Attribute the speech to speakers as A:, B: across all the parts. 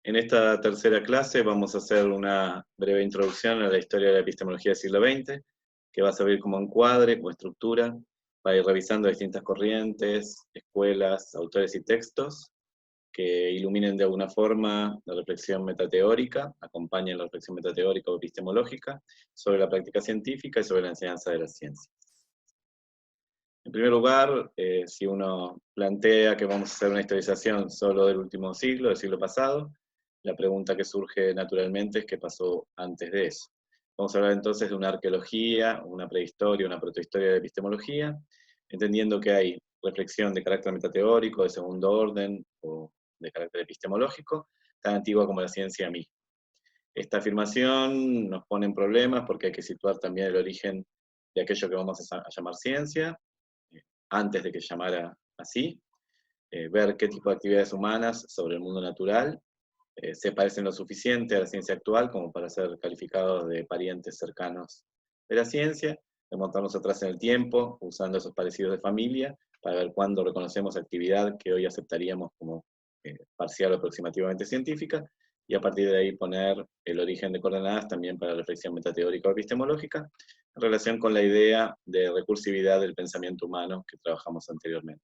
A: En esta tercera clase vamos a hacer una breve introducción a la historia de la epistemología del siglo XX, que va a servir como encuadre, como estructura, para ir revisando distintas corrientes, escuelas, autores y textos, que iluminen de alguna forma la reflexión metateórica, acompañen la reflexión metateórica o epistemológica, sobre la práctica científica y sobre la enseñanza de las ciencias. En primer lugar, si uno plantea que vamos a hacer una historización solo del último siglo, del siglo pasado, la pregunta que surge naturalmente es qué pasó antes de eso. Vamos a hablar entonces de una arqueología, una prehistoria, una protohistoria de epistemología, entendiendo que hay reflexión de carácter metateórico, de segundo orden, o de carácter epistemológico, tan antigua como la ciencia misma. Esta afirmación nos pone en problemas porque hay que situar también el origen de aquello que vamos a llamar ciencia, antes de que se llamara así, ver qué tipo de actividades humanas sobre el mundo natural se parecen lo suficiente a la ciencia actual como para ser calificados de parientes cercanos de la ciencia, remontarnos atrás en el tiempo, usando esos parecidos de familia, para ver cuándo reconocemos actividad que hoy aceptaríamos como parcial o aproximativamente científica, y a partir de ahí poner el origen de coordenadas también para la reflexión metateórica o epistemológica, en relación con la idea de recursividad del pensamiento humano que trabajamos anteriormente.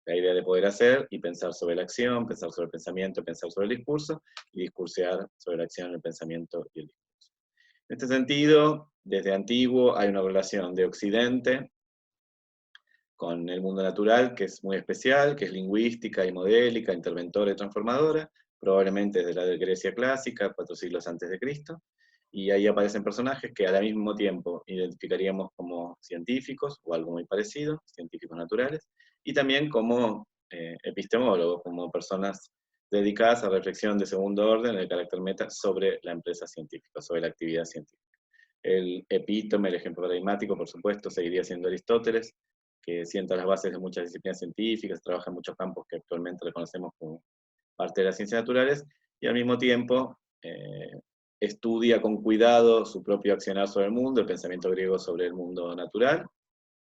A: La idea de poder hacer y pensar sobre la acción, pensar sobre el pensamiento, pensar sobre el discurso, y discursear sobre la acción, el pensamiento y el discurso. En este sentido, desde antiguo hay una relación de Occidente con el mundo natural que es muy especial, que es lingüística y modélica, interventora y transformadora, probablemente desde la Grecia clásica, 4 siglos antes de Cristo, y ahí aparecen personajes que al mismo tiempo identificaríamos como científicos, o algo muy parecido, científicos naturales, y también como epistemólogos, como personas dedicadas a reflexión de segundo orden, el carácter meta, sobre la empresa científica, sobre la actividad científica. El epítome, el ejemplo paradigmático, por supuesto, seguiría siendo Aristóteles, que sienta las bases de muchas disciplinas científicas, trabaja en muchos campos que actualmente reconocemos como parte de las ciencias naturales, y al mismo tiempo estudia con cuidado su propio accionar sobre el mundo, el pensamiento griego sobre el mundo natural,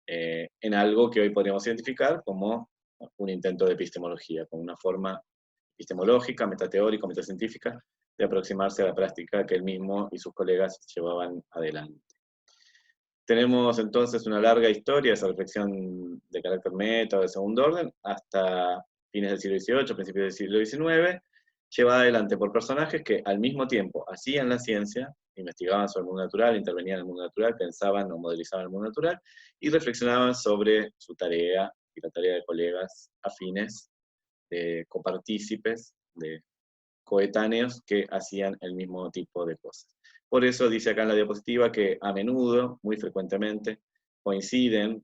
A: en algo que hoy podríamos identificar como un intento de epistemología, como una forma epistemológica, metateórica, metacientífica, de aproximarse a la práctica que él mismo y sus colegas llevaban adelante. Tenemos entonces una larga historia, esa reflexión de carácter meta o de segundo orden, hasta fines del siglo XVIII, principios del siglo XIX, llevada adelante por personajes que al mismo tiempo hacían la ciencia, investigaban sobre el mundo natural, intervenían en el mundo natural, pensaban o modelizaban el mundo natural, y reflexionaban sobre su tarea y la tarea de colegas afines, de copartícipes, de coetáneos que hacían el mismo tipo de cosas. Por eso dice acá en la diapositiva que a menudo, muy frecuentemente, coinciden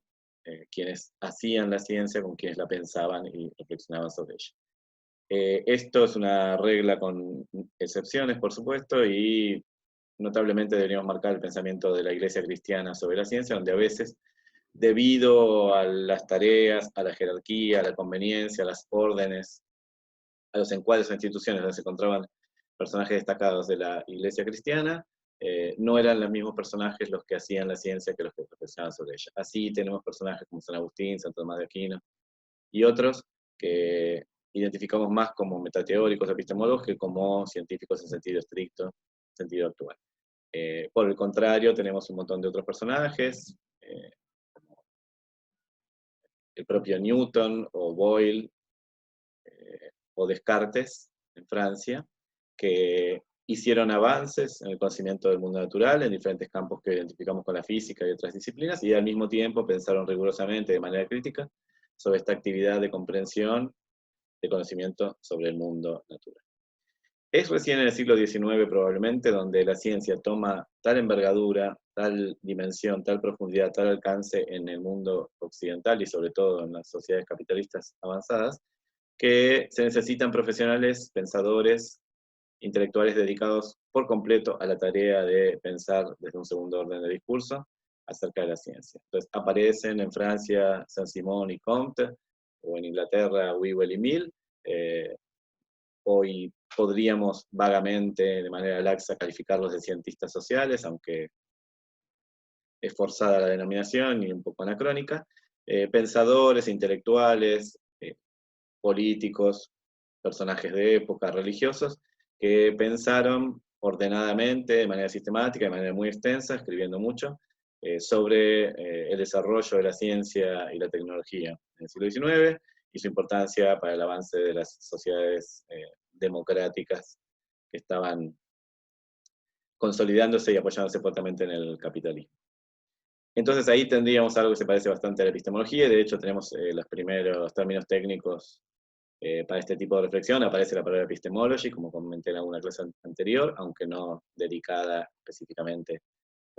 A: quienes hacían la ciencia con quienes la pensaban y reflexionaban sobre ella. Esto es una regla con excepciones, por supuesto, y notablemente deberíamos marcar el pensamiento de la Iglesia cristiana sobre la ciencia, donde a veces, debido a las tareas, a la jerarquía, a la conveniencia, a las órdenes, a los encuadres o instituciones donde se encontraban personajes destacados de la Iglesia cristiana, no eran los mismos personajes los que hacían la ciencia que los que reflexionaban sobre ella. Así tenemos personajes como San Agustín, Santo Tomás de Aquino y otros que identificamos más como metateóricos epistemólogos que como científicos en sentido estricto, sentido actual. Por el contrario, tenemos un montón de otros personajes, como el propio Newton o Boyle, o Descartes en Francia, que hicieron avances en el conocimiento del mundo natural en diferentes campos que identificamos con la física y otras disciplinas, y al mismo tiempo pensaron rigurosamente de manera crítica sobre esta actividad de comprensión, de conocimiento sobre el mundo natural. Es recién en el siglo XIX probablemente donde la ciencia toma tal envergadura, tal dimensión, tal profundidad, tal alcance en el mundo occidental y sobre todo en las sociedades capitalistas avanzadas, que se necesitan profesionales, pensadores, intelectuales dedicados por completo a la tarea de pensar desde un segundo orden de discurso acerca de la ciencia. Entonces aparecen en Francia Saint-Simon y Comte, o en Inglaterra Whewell y Mill. Hoy podríamos vagamente, de manera laxa, calificarlos de cientistas sociales, aunque es forzada la denominación y un poco anacrónica. Pensadores, intelectuales, políticos, personajes de época, religiosos, que pensaron ordenadamente, de manera sistemática, de manera muy extensa, escribiendo mucho, sobre el desarrollo de la ciencia y la tecnología en el siglo XIX y su importancia para el avance de las sociedades democráticas que estaban consolidándose y apoyándose fuertemente en el capitalismo. Entonces ahí tendríamos algo que se parece bastante a la epistemología, y de hecho tenemos los primeros términos técnicos para este tipo de reflexión. Aparece la palabra epistemology, como comenté en alguna clase anterior, aunque no dedicada específicamente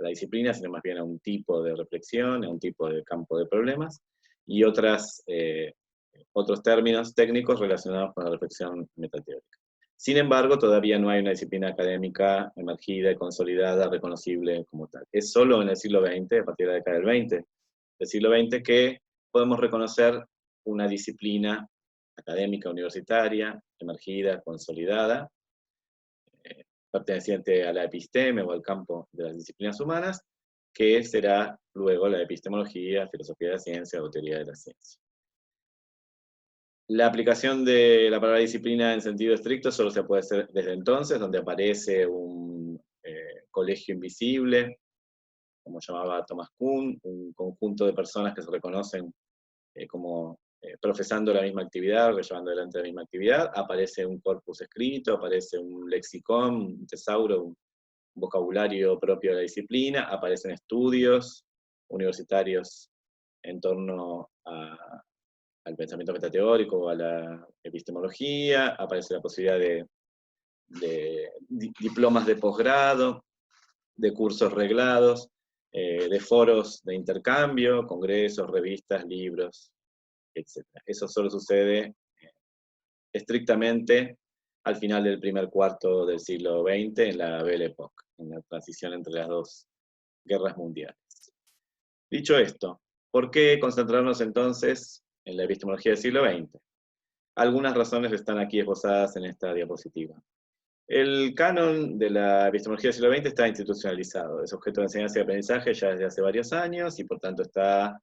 A: a la disciplina, sino más bien a un tipo de reflexión, a un tipo de campo de problemas, y otros términos técnicos relacionados con la reflexión metateórica. Sin embargo, todavía no hay una disciplina académica emergida y consolidada, reconocible como tal. Es solo en el siglo XX, a partir de la década del 20, del siglo XX, que podemos reconocer una disciplina académica universitaria, emergida, consolidada, perteneciente a la episteme o al campo de las disciplinas humanas, que será luego la epistemología, filosofía de la ciencia o teoría de la ciencia. La aplicación de la palabra disciplina en sentido estricto solo se puede hacer desde entonces, donde aparece un colegio invisible, como llamaba Thomas Kuhn, un conjunto de personas que se reconocen como profesando la misma actividad, llevando adelante la misma actividad. Aparece un corpus escrito, aparece un lexicón, un tesauro, un vocabulario propio de la disciplina, aparecen estudios universitarios en torno al pensamiento metateórico, a la epistemología, aparece la posibilidad de diplomas de posgrado, de cursos reglados, de foros de intercambio, congresos, revistas, libros, etc. Eso solo sucede estrictamente al final del primer cuarto del siglo XX, en la Belle Époque, en la transición entre las dos guerras mundiales. Dicho esto, ¿por qué concentrarnos entonces en la epistemología del siglo XX? Algunas razones están aquí esbozadas en esta diapositiva. El canon de la epistemología del siglo XX está institucionalizado, es objeto de enseñanza y aprendizaje ya desde hace varios años y por tanto está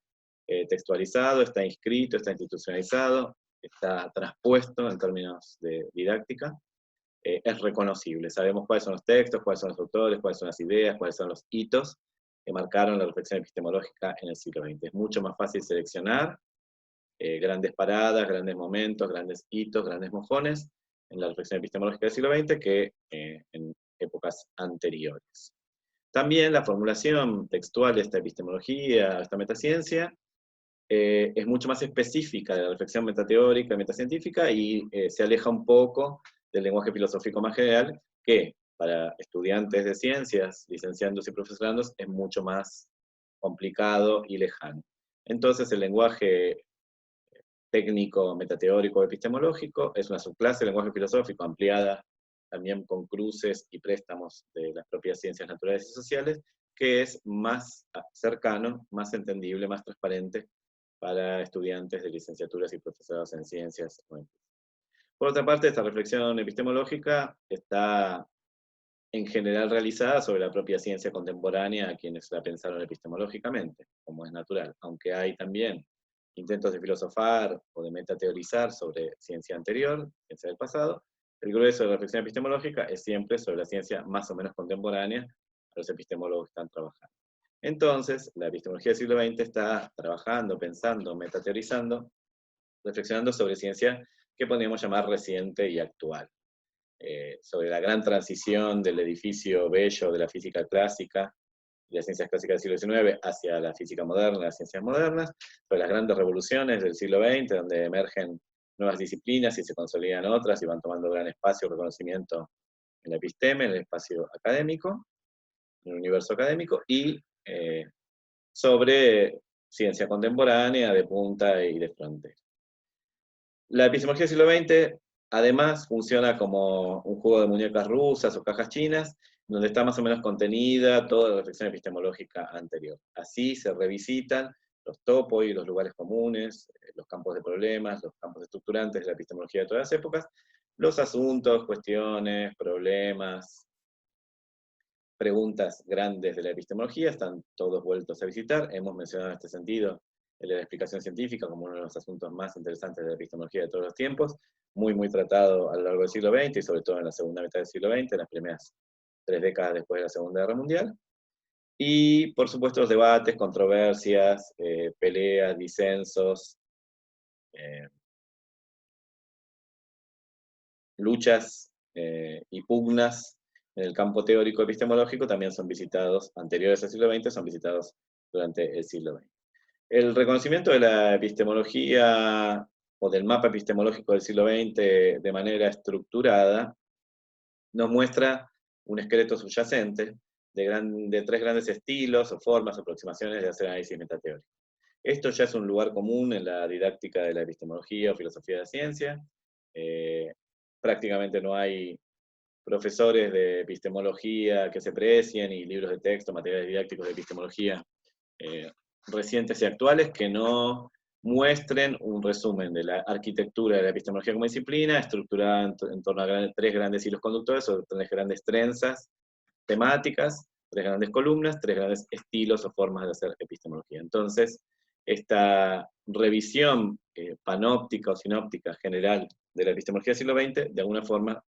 A: textualizado, está inscrito, está institucionalizado, está traspuesto en términos de didáctica, es reconocible. Sabemos cuáles son los textos, cuáles son los autores, cuáles son las ideas, cuáles son los hitos que marcaron la reflexión epistemológica en el siglo XX. Es mucho más fácil seleccionar grandes paradas, grandes momentos, grandes hitos, grandes mojones en la reflexión epistemológica del siglo XX que en épocas anteriores. También la formulación textual de esta epistemología, esta metaciencia, es mucho más específica de la reflexión metateórica, metacientífica, y se aleja un poco del lenguaje filosófico más general, que para estudiantes de ciencias, licenciandos y profesorandos, es mucho más complicado y lejano. Entonces el lenguaje técnico, metateórico, epistemológico es una subclase del lenguaje filosófico ampliada también con cruces y préstamos de las propias ciencias naturales y sociales, que es más cercano, más entendible, más transparente para estudiantes de licenciaturas y profesorados en ciencias. Por otra parte, esta reflexión epistemológica está en general realizada sobre la propia ciencia contemporánea a quienes la pensaron epistemológicamente, como es natural, aunque hay también intentos de filosofar o de metateorizar sobre ciencia anterior, ciencia del pasado. El grueso de la reflexión epistemológica es siempre sobre la ciencia más o menos contemporánea a los epistemólogos que están trabajando. Entonces, la epistemología del siglo XX está trabajando, pensando, metateorizando, reflexionando sobre ciencia que podríamos llamar reciente y actual. Sobre la gran transición del edificio bello de la física clásica y las ciencias clásicas del siglo XIX hacia la física moderna, las ciencias modernas, sobre las grandes revoluciones del siglo XX, donde emergen nuevas disciplinas y se consolidan otras y van tomando gran espacio, reconocimiento en la episteme, en el espacio académico, en el universo académico, y sobre ciencia contemporánea, de punta y de frontera. La epistemología del siglo XX, además, funciona como un juego de muñecas rusas o cajas chinas, donde está más o menos contenida toda la reflexión epistemológica anterior. Así se revisitan los topos y los lugares comunes, los campos de problemas, los campos estructurantes de la epistemología de todas las épocas, los asuntos, cuestiones, problemas, preguntas grandes de la epistemología, están todos vueltos a visitar. Hemos mencionado en este sentido el de la explicación científica, como uno de los asuntos más interesantes de la epistemología de todos los tiempos, muy, muy tratado a lo largo del siglo XX, y sobre todo en la segunda mitad del siglo XX, en las primeras 3 décadas después de la Segunda Guerra Mundial. Y, por supuesto, los debates, controversias, peleas, disensos, eh, luchas y pugnas en el campo teórico epistemológico también son visitados, anteriores al siglo XX, son visitados durante el siglo XX. El reconocimiento de la epistemología o del mapa epistemológico del siglo XX de manera estructurada nos muestra un esqueleto subyacente de 3 grandes estilos o formas o aproximaciones de hacer análisis metateórico. Esto ya es un lugar común en la didáctica de la epistemología o filosofía de la ciencia. Prácticamente no hay profesores de epistemología que se precien y libros de texto, materiales didácticos de epistemología recientes y actuales que no muestren un resumen de la arquitectura de la epistemología como disciplina, estructurada en torno a 3 grandes hilos conductores o 3 grandes trenzas temáticas, 3 grandes columnas, 3 grandes estilos o formas de hacer epistemología. Entonces, esta revisión panóptica o sinóptica general de la epistemología del siglo XX, de alguna forma,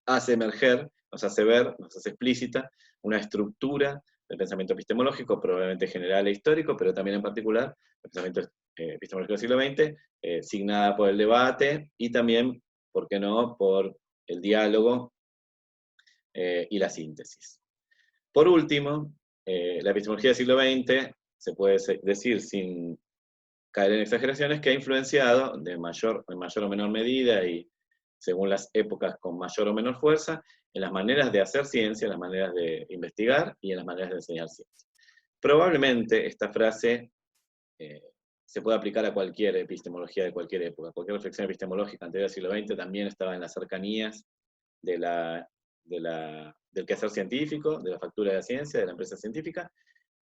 A: hace emerger, nos hace ver, nos hace explícita una estructura del pensamiento epistemológico, probablemente general e histórico, pero también en particular el pensamiento epistemológico del siglo XX, signada por el debate y también, ¿por qué no?, por el diálogo y la síntesis. Por último, la epistemología del siglo XX, se puede decir sin caer en exageraciones, que ha influenciado en mayor o menor medida y según las épocas con mayor o menor fuerza, en las maneras de hacer ciencia, en las maneras de investigar y en las maneras de enseñar ciencia. Probablemente esta frase se puede aplicar a cualquier epistemología de cualquier época. Cualquier reflexión epistemológica anterior al siglo XX también estaba en las cercanías del quehacer científico, de la factura de la ciencia, de la empresa científica,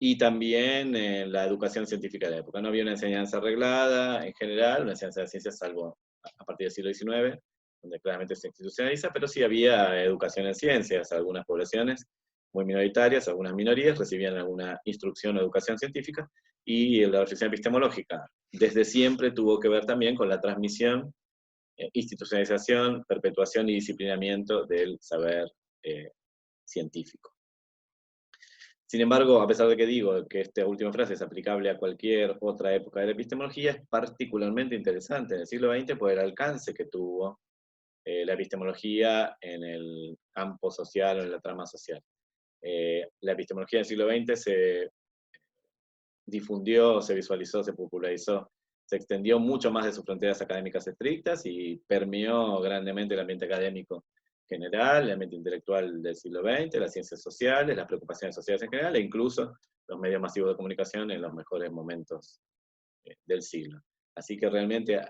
A: y también en la educación científica de la época. No había una enseñanza arreglada en general, una enseñanza de ciencias, salvo a partir del siglo XIX, donde claramente se institucionaliza, pero sí había educación en ciencias. Algunas poblaciones muy minoritarias, algunas minorías recibían alguna instrucción o educación científica, y la reflexión epistemológica desde siempre tuvo que ver también con la transmisión, institucionalización, perpetuación y disciplinamiento del saber científico. Sin embargo, a pesar de que digo que esta última frase es aplicable a cualquier otra época de la epistemología, es particularmente interesante en el siglo XX por el alcance que tuvo la epistemología en el campo social o en la trama social. La epistemología del siglo XX se difundió, se visualizó, se popularizó, se extendió mucho más de sus fronteras académicas estrictas y permeó grandemente el ambiente académico general, el ambiente intelectual del siglo XX, las ciencias sociales, las preocupaciones sociales en general, e incluso los medios masivos de comunicación en los mejores momentos del siglo. Así que realmente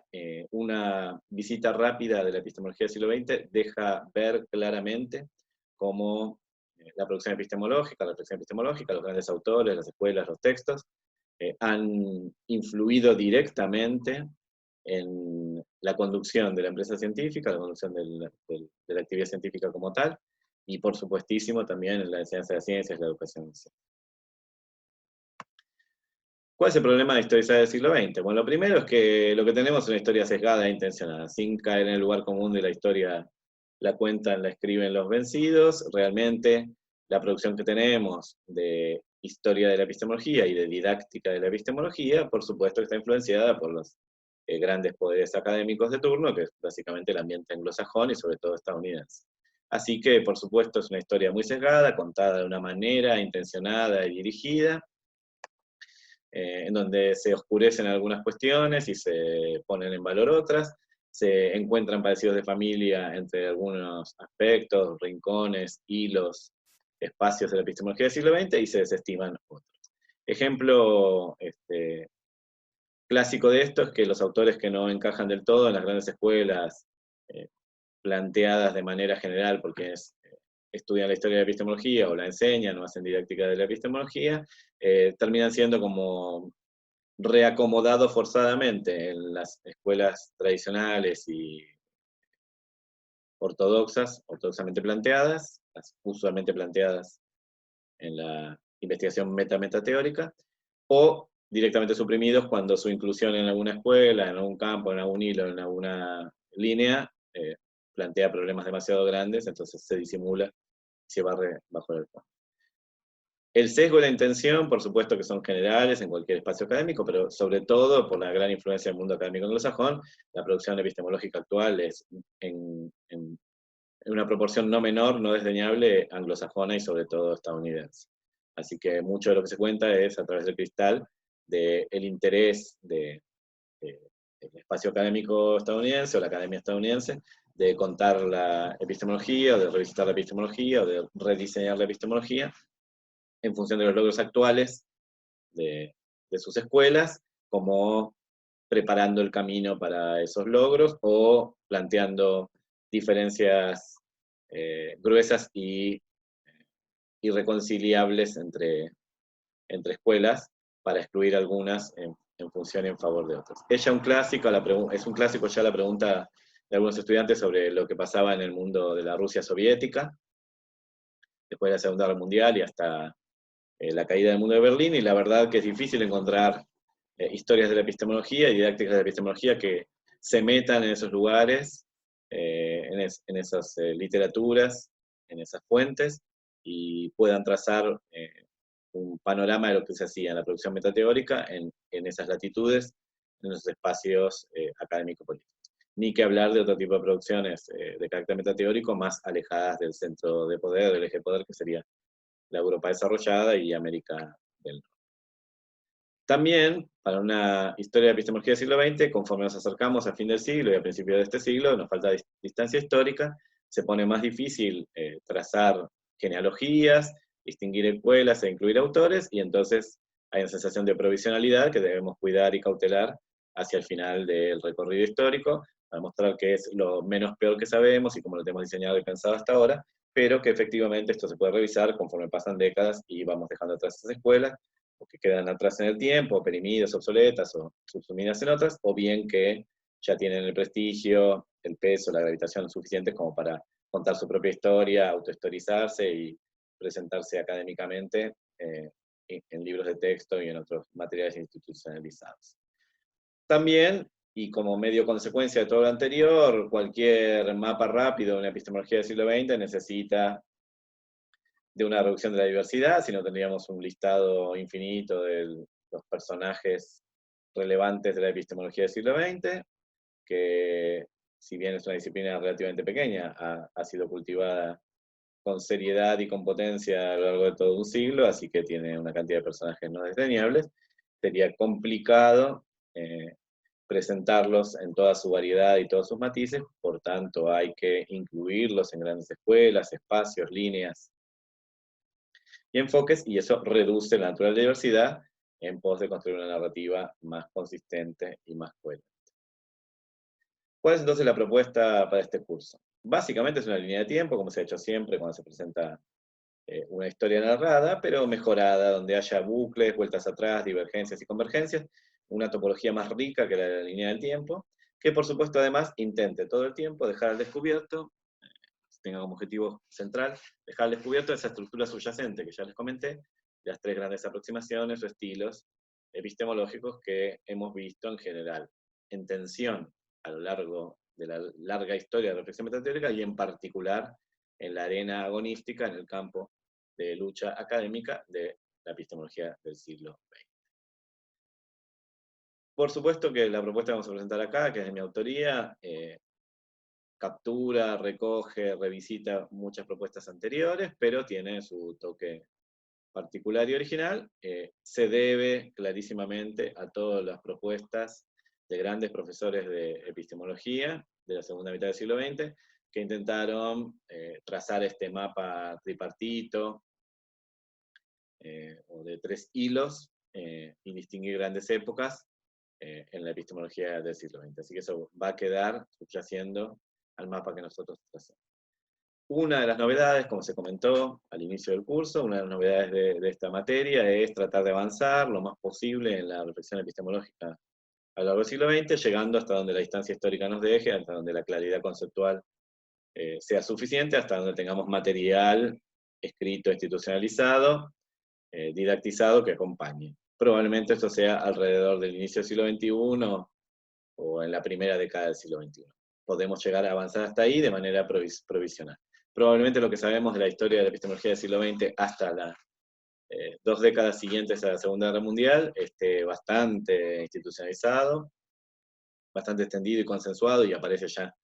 A: una visita rápida de la epistemología del siglo XX deja ver claramente cómo la producción epistemológica, la reflexión epistemológica, los grandes autores, las escuelas, los textos, han influido directamente en la conducción de la empresa científica, la conducción de la actividad científica como tal, y por supuestísimo también en la enseñanza de ciencias, la educación. ¿Cuál es el problema de historizar el siglo XX? Bueno, lo primero es que lo que tenemos es una historia sesgada e intencionada, sin caer en el lugar común de la historia, la cuentan, la escriben los vencidos. Realmente la producción que tenemos de historia de la epistemología y de didáctica de la epistemología, por supuesto, está influenciada por los grandes poderes académicos de turno, que es básicamente el ambiente anglosajón y sobre todo estadounidense. Así que, por supuesto, es una historia muy sesgada, contada de una manera intencionada y dirigida, en donde se oscurecen algunas cuestiones y se ponen en valor otras, se encuentran parecidos de familia entre algunos aspectos, rincones, hilos, espacios de la epistemología del siglo XX y se desestiman otros. Ejemplo clásico de esto es que los autores que no encajan del todo en las grandes escuelas planteadas de manera general, porque estudian la historia de la epistemología o la enseñan o hacen didáctica de la epistemología, terminan siendo como reacomodados forzadamente en las escuelas tradicionales y ortodoxamente planteadas, usualmente planteadas en la investigación metateórica, o directamente suprimidos cuando su inclusión en alguna escuela, en algún campo, en algún hilo, en alguna línea, plantea problemas demasiado grandes, entonces se disimula y se barre bajo el fondo. El sesgo y la intención, por supuesto que son generales en cualquier espacio académico, pero sobre todo por la gran influencia del mundo académico anglosajón, la producción epistemológica actual es en una proporción no menor, no desdeñable, anglosajona y sobre todo estadounidense. Así que mucho de lo que se cuenta es a través del cristal del interés del espacio académico estadounidense o la academia estadounidense de contar la epistemología, o de revisitar la epistemología, o de rediseñar la epistemología en función de los logros actuales de sus escuelas, como preparando el camino para esos logros o planteando diferencias gruesas y irreconciliables entre escuelas para excluir algunas en función y en favor de otras. Es un clásico ya la pregunta de algunos estudiantes sobre lo que pasaba en el mundo de la Rusia soviética, después de la Segunda Guerra Mundial y hasta la caída del mundo de Berlín, y la verdad que es difícil encontrar historias de la epistemología y didácticas de la epistemología que se metan en esos lugares, en esas literaturas, en esas fuentes, y puedan trazar un panorama de lo que se hacía en la producción metateórica en esas latitudes, en esos espacios académico-políticos. Ni que hablar de otro tipo de producciones de carácter metateórico más alejadas del centro de poder, del eje de poder, que sería la Europa desarrollada y América del Norte. También, para una historia de epistemología del siglo XX, conforme nos acercamos a fin del siglo y a principios de este siglo, nos falta distancia histórica, se pone más difícil trazar genealogías, distinguir escuelas e incluir autores, y entonces hay una sensación de provisionalidad que debemos cuidar y cautelar hacia el final del recorrido histórico, para mostrar que es lo menos peor que sabemos y como lo tenemos diseñado y pensado hasta ahora, pero que efectivamente esto se puede revisar conforme pasan décadas y vamos dejando atrás esas escuelas, o que quedan atrás en el tiempo, oprimidas, obsoletas o subsumidas en otras, o bien que ya tienen el prestigio, el peso, la gravitación suficientes como para contar su propia historia, autohistorizarse y presentarse académicamente en libros de texto y en otros materiales institucionalizados. También, y como medio consecuencia de todo lo anterior, cualquier mapa rápido de una epistemología del siglo XX necesita de una reducción de la diversidad, si no tendríamos un listado infinito de los personajes relevantes de la epistemología del siglo XX, que si bien es una disciplina relativamente pequeña, ha sido cultivada con seriedad y con potencia a lo largo de todo un siglo, así que tiene una cantidad de personajes no desdeñables. Sería complicado presentarlos en toda su variedad y todos sus matices, por tanto hay que incluirlos en grandes escuelas, espacios, líneas y enfoques, y eso reduce la natural diversidad en pos de construir una narrativa más consistente y más coherente. ¿Cuál es entonces la propuesta para este curso? Básicamente es una línea de tiempo, como se ha hecho siempre cuando se presenta una historia narrada, pero mejorada, donde haya bucles, vueltas atrás, divergencias y convergencias, una topología más rica que la de la línea del tiempo, que por supuesto además intente todo el tiempo dejar al descubierto, tenga como objetivo central, dejar al descubierto esa estructura subyacente que ya les comenté, de las tres grandes aproximaciones o estilos epistemológicos que hemos visto en general, en tensión a lo largo de la larga historia de la reflexión metateórica y en particular en la arena agonística, en el campo de lucha académica de la epistemología del siglo XX. Por supuesto que la propuesta que vamos a presentar acá, que es de mi autoría, captura, recoge, revisita muchas propuestas anteriores, pero tiene su toque particular y original. Se debe clarísimamente a todas las propuestas de grandes profesores de epistemología de la segunda mitad del siglo XX, que intentaron trazar este mapa tripartito, o de tres hilos, y distinguir grandes épocas en la epistemología del siglo XX. Así que eso va a quedar subyaciendo al mapa que nosotros trazamos. Una de las novedades, como se comentó al inicio del curso, una de las novedades de esta materia es tratar de avanzar lo más posible en la reflexión epistemológica a lo largo del siglo XX, llegando hasta donde la distancia histórica nos deje, hasta donde la claridad conceptual sea suficiente, hasta donde tengamos material escrito, institucionalizado, didactizado, que acompañe. Probablemente esto sea alrededor del inicio del siglo XXI o en la primera década del siglo XXI. Podemos llegar a avanzar hasta ahí de manera provisional. Probablemente lo que sabemos de la historia de la epistemología del siglo XX hasta las 2 décadas siguientes a la Segunda Guerra Mundial esté bastante institucionalizado, bastante extendido y consensuado, y aparece ya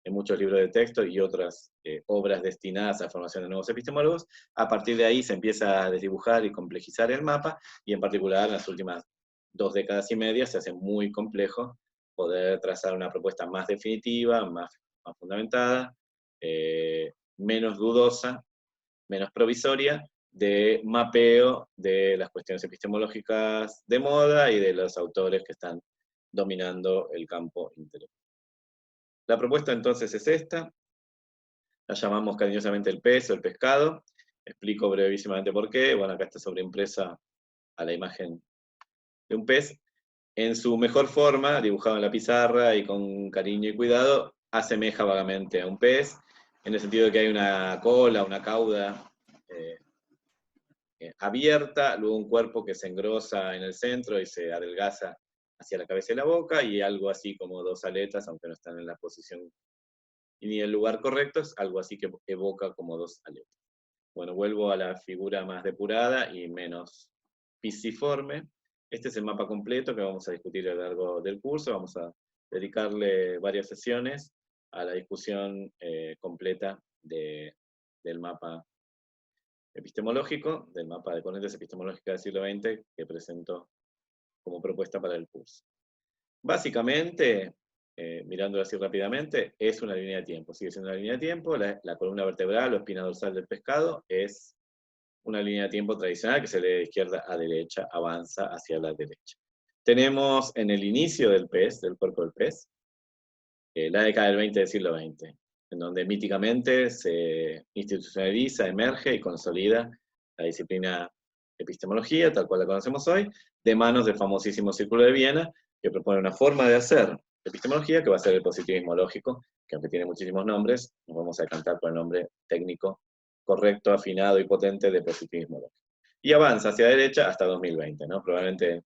A: en muchos libros de texto y otras obras destinadas a la formación de nuevos epistemólogos. A partir de ahí se empieza a desdibujar y complejizar el mapa, y en particular en las últimas 2 décadas y media se hace muy complejo poder trazar una propuesta más definitiva, más fundamentada, menos dudosa, menos provisoria, de mapeo de las cuestiones epistemológicas de moda y de los autores que están dominando el campo intelectual. La propuesta entonces es esta, la llamamos cariñosamente el pez o el pescado. Explico brevísimamente por qué. Bueno, acá está sobreimpresa a la imagen de un pez. En su mejor forma, dibujado en la pizarra y con cariño y cuidado, asemeja vagamente a un pez, en el sentido de que hay una cola, una cauda abierta, luego un cuerpo que se engrosa en el centro y se adelgaza hacia la cabeza y la boca, y algo así como 2 aletas, aunque no están en la posición y ni el lugar correcto, es algo así que evoca como 2 aletas. Bueno, vuelvo a la figura más depurada y menos pisiforme. Este es el mapa completo que vamos a discutir a lo largo del curso. Vamos a dedicarle varias sesiones a la discusión completa del mapa epistemológico, del mapa de corrientes epistemológicas del siglo XX que presento como propuesta para el curso. Básicamente, mirándolo así rápidamente, es una línea de tiempo, sigue siendo una línea de tiempo. La columna vertebral o espina dorsal del pescado es una línea de tiempo tradicional que se lee de izquierda a derecha, avanza hacia la derecha. Tenemos en el inicio del pez, del cuerpo del pez, la década del 20 del siglo XX, en donde míticamente se institucionaliza, emerge y consolida la disciplina epistemología, tal cual la conocemos hoy, de manos del famosísimo Círculo de Viena, que propone una forma de hacer epistemología que va a ser el positivismo lógico, que aunque tiene muchísimos nombres, nos vamos a decantar por el nombre técnico correcto, afinado y potente de positivismo lógico. Y avanza hacia la derecha hasta 2020, ¿no? Probablemente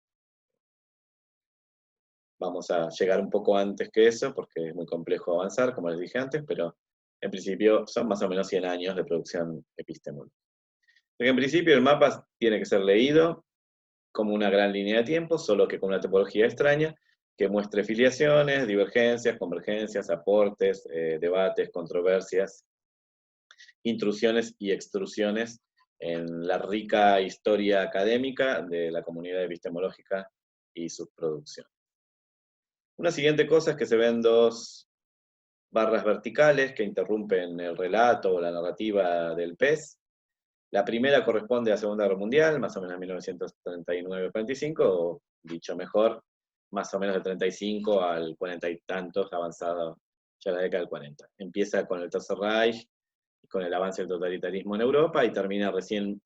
A: vamos a llegar un poco antes que eso, porque es muy complejo avanzar, como les dije antes, pero en principio son más o menos 100 años de producción epistemológica. En principio el mapa tiene que ser leído como una gran línea de tiempo, solo que con una topología extraña, que muestre filiaciones, divergencias, convergencias, aportes, debates, controversias, intrusiones y extrusiones en la rica historia académica de la comunidad epistemológica y sus producciones. Una siguiente cosa es que se ven 2 barras verticales que interrumpen el relato o la narrativa del pez. La primera corresponde a la Segunda Guerra Mundial, más o menos en 1939-45, o dicho mejor, más o menos del 35 al 40 y tantos, avanzado ya la década del 40. Empieza con el Tercer Reich, con el avance del totalitarismo en Europa, y termina recién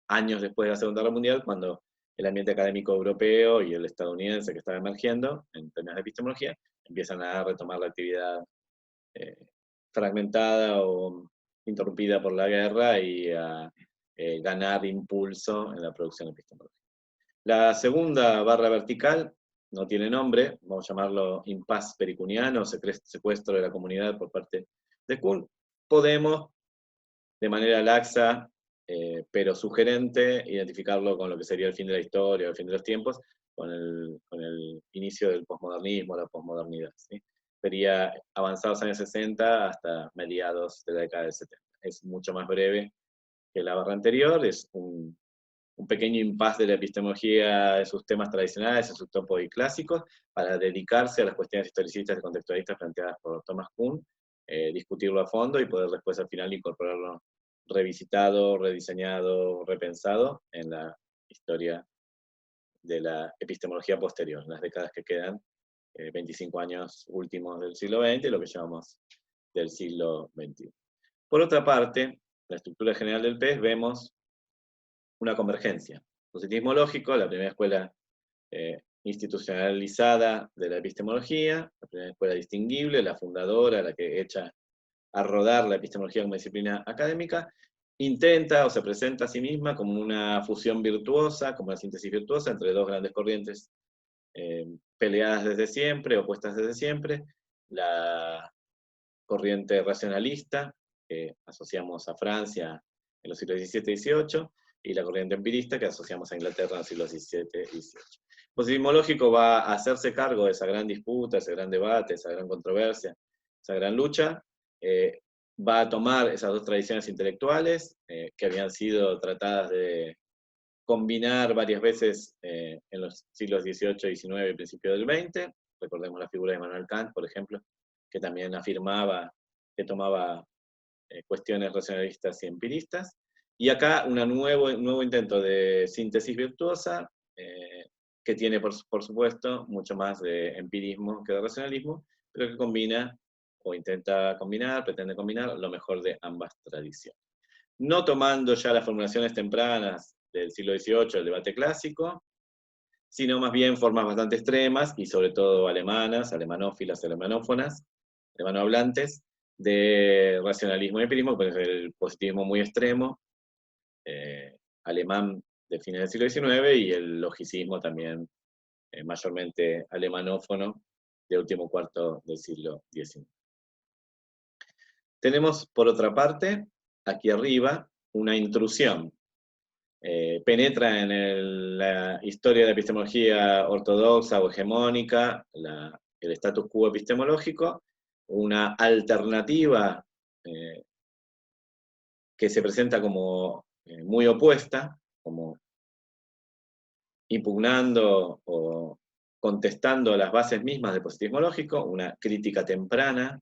A: años después de la Segunda Guerra Mundial, cuando el ambiente académico europeo y el estadounidense que estaba emergiendo en términos de epistemología, empiezan a retomar la actividad fragmentada o interrumpida por la guerra y a ganar impulso en la producción epistemológica. La segunda barra vertical no tiene nombre, vamos a llamarlo impasse pericuniano, secuestro de la comunidad por parte de Kuhn. Podemos, de manera laxa, pero sugerente, identificarlo con lo que sería el fin de la historia, el fin de los tiempos, con el inicio del posmodernismo, la posmodernidad, ¿sí? Sería avanzados años 60 hasta mediados de la década del 70. Es mucho más breve que la barra anterior, es un pequeño impasse de la epistemología de sus temas tradicionales, en sus topos y clásicos, para dedicarse a las cuestiones historicistas y contextualistas planteadas por Thomas Kuhn, discutirlo a fondo y poder después al final incorporarlo revisitado, rediseñado, repensado en la historia de la epistemología posterior, en las décadas que quedan, 25 años últimos del siglo XX, lo que llamamos del siglo XXI. Por otra parte, la estructura general del PES vemos una convergencia. Positivismo lógico, la primera escuela institucionalizada de la epistemología, la primera escuela distinguible, la fundadora, la que echa a rodar la epistemología como disciplina académica, intenta o se presenta a sí misma como una fusión virtuosa, como una síntesis virtuosa entre dos grandes corrientes peleadas desde siempre, opuestas desde siempre, la corriente racionalista, que asociamos a Francia en los siglos XVII y XVIII, y la corriente empirista, que asociamos a Inglaterra en los siglos XVII y XVIII. El positivismo lógico va a hacerse cargo de esa gran disputa, ese gran debate, esa gran controversia, esa gran lucha, va a tomar esas dos tradiciones intelectuales que habían sido tratadas de combinar varias veces en los siglos XVIII, XIX y principios del XX. Recordemos la figura de Immanuel Kant, por ejemplo, que también afirmaba, que tomaba cuestiones racionalistas y empiristas. Y acá un nuevo intento de síntesis virtuosa, que tiene, por supuesto, mucho más de empirismo que de racionalismo, pero que combina, o intenta combinar, pretende combinar, lo mejor de ambas tradiciones. No tomando ya las formulaciones tempranas del siglo XVIII, el debate clásico, sino más bien formas bastante extremas, y sobre todo alemanas, alemanófilas, alemanófonas, alemanohablantes, de racionalismo y empirismo, pues el positivismo muy extremo, alemán de fines del siglo XIX, y el logicismo también mayormente alemanófono, de último cuarto del siglo XIX. Tenemos, por otra parte, aquí arriba, una intrusión. Penetra en la historia de la epistemología ortodoxa o hegemónica, el status quo epistemológico, una alternativa que se presenta como muy opuesta, como impugnando o contestando las bases mismas del positivismo lógico, una crítica temprana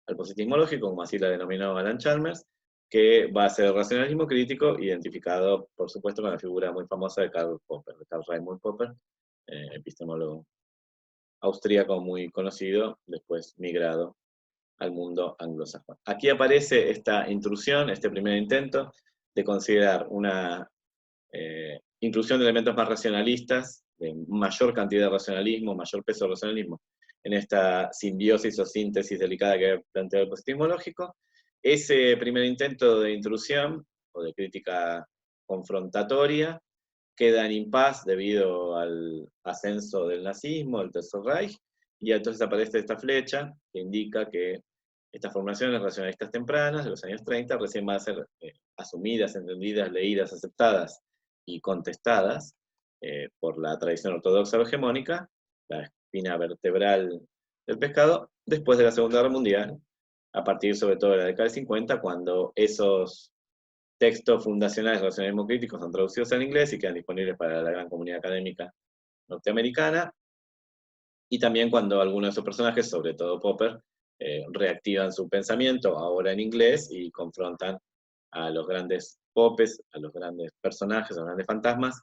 A: al positivismo lógico, como así la denominó Alan Chalmers, que va a ser el racionalismo crítico, identificado, por supuesto, con la figura muy famosa de Karl Popper, de Karl Raimund Popper, epistemólogo austríaco muy conocido, después migrado al mundo anglosajón. Aquí aparece esta intrusión, este primer intento de considerar una inclusión de elementos más racionalistas, de mayor cantidad de racionalismo, mayor peso de racionalismo, en esta simbiosis o síntesis delicada que plantea el positivismo lógico. Ese primer intento de intrusión o de crítica confrontatoria queda en impas debido al ascenso del nazismo, del Tercer Reich, y entonces aparece esta flecha que indica que estas formaciones racionalistas tempranas de los años 30 recién van a ser asumidas, entendidas, leídas, aceptadas y contestadas por la tradición ortodoxa o hegemónica, la espina vertebral del pescado, después de la Segunda Guerra Mundial, a partir sobre todo de la década del 50, cuando esos textos fundacionales de racionalismo crítico son traducidos al inglés y quedan disponibles para la gran comunidad académica norteamericana, y también cuando algunos de esos personajes, sobre todo Popper, reactivan su pensamiento, ahora en inglés, y confrontan a los grandes popes, a los grandes personajes, a los grandes fantasmas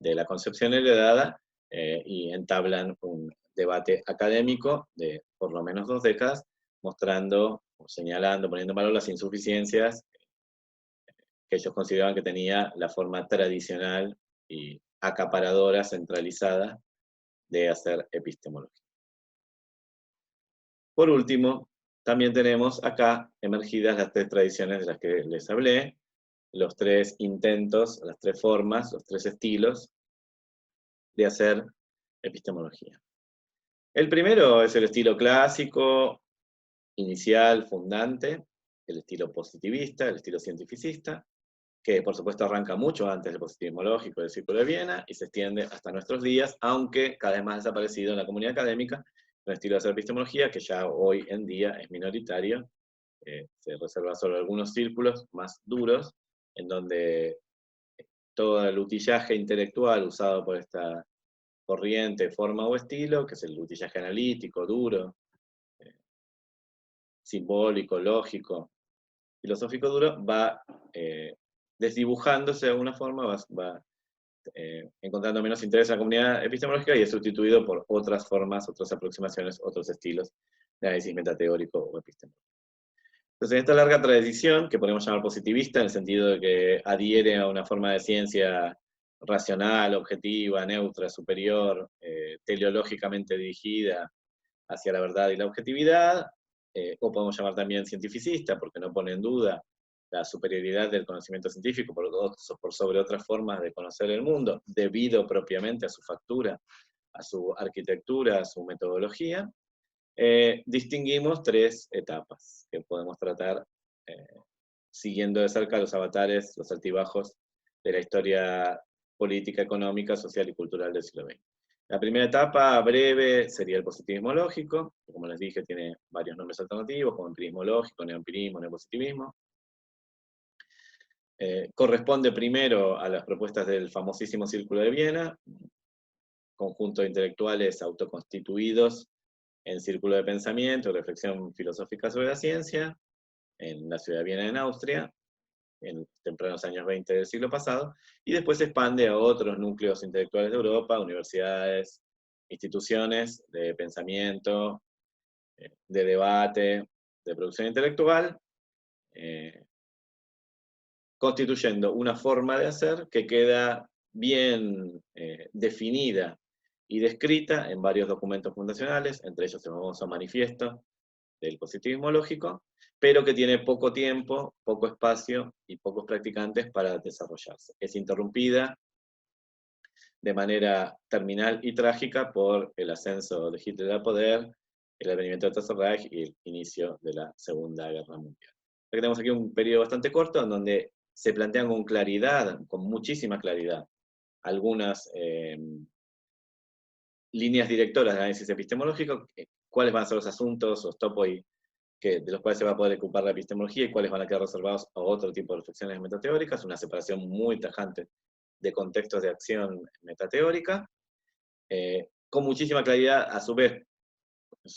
A: de la concepción heredada, y entablan un debate académico de por lo menos 2 décadas, mostrando, señalando, poniendo en valor las insuficiencias que ellos consideraban que tenía la forma tradicional y acaparadora, centralizada, de hacer epistemología. Por último, también tenemos acá emergidas las 3 tradiciones de las que les hablé, los 3 intentos, las 3 formas, los 3 estilos de hacer epistemología. El primero es el estilo clásico, inicial, fundante, el estilo positivista, el estilo cientificista, que por supuesto arranca mucho antes del positivismo lógico del Círculo de Viena y se extiende hasta nuestros días, aunque cada vez más desaparecido en la comunidad académica, un estilo de hacer epistemología que ya hoy en día es minoritario, se reserva solo algunos círculos más duros, en donde todo el utillaje intelectual usado por esta corriente, forma o estilo, que es el utillaje analítico, duro, simbólico, lógico, filosófico duro, va desdibujándose de alguna forma, va encontrando menos interés en la comunidad epistemológica y es sustituido por otras formas, otras aproximaciones, otros estilos de análisis metateórico o epistemológico. Entonces, en esta larga tradición, que podemos llamar positivista, en el sentido de que adhiere a una forma de ciencia racional, objetiva, neutra, superior, teleológicamente dirigida hacia la verdad y la objetividad, o podemos llamar también cientificista, porque no pone en duda la superioridad del conocimiento científico por sobre otras formas de conocer el mundo, debido propiamente a su factura, a su arquitectura, a su metodología, distinguimos 3 etapas que podemos tratar siguiendo de cerca los avatares, los altibajos de la historia política, económica, social y cultural del siglo XX. La primera etapa, breve, sería el positivismo lógico, que como les dije tiene varios nombres alternativos, como empirismo lógico, neoempirismo, neopositivismo. Corresponde primero a las propuestas del famosísimo Círculo de Viena, conjunto de intelectuales autoconstituidos en círculo de pensamiento y reflexión filosófica sobre la ciencia, en la ciudad de Viena, en Austria, en tempranos años 20 del siglo pasado, y después se expande a otros núcleos intelectuales de Europa, universidades, instituciones de pensamiento, de debate, de producción intelectual, constituyendo una forma de hacer que queda bien definida y descrita en varios documentos fundacionales, entre ellos el famoso manifiesto del positivismo lógico, pero que tiene poco tiempo, poco espacio y pocos practicantes para desarrollarse. Es interrumpida de manera terminal y trágica por el ascenso de Hitler al poder, el advenimiento del Tercer Reich y el inicio de la Segunda Guerra Mundial. Tenemos aquí un periodo bastante corto en donde se plantean con claridad, con muchísima claridad, algunas líneas directoras de análisis epistemológico, cuáles van a ser los asuntos, los topoi de los cuales se va a poder ocupar la epistemología y cuáles van a quedar reservados a otro tipo de reflexiones metateóricas, una separación muy tajante de contextos de acción metateórica, con muchísima claridad, a su vez,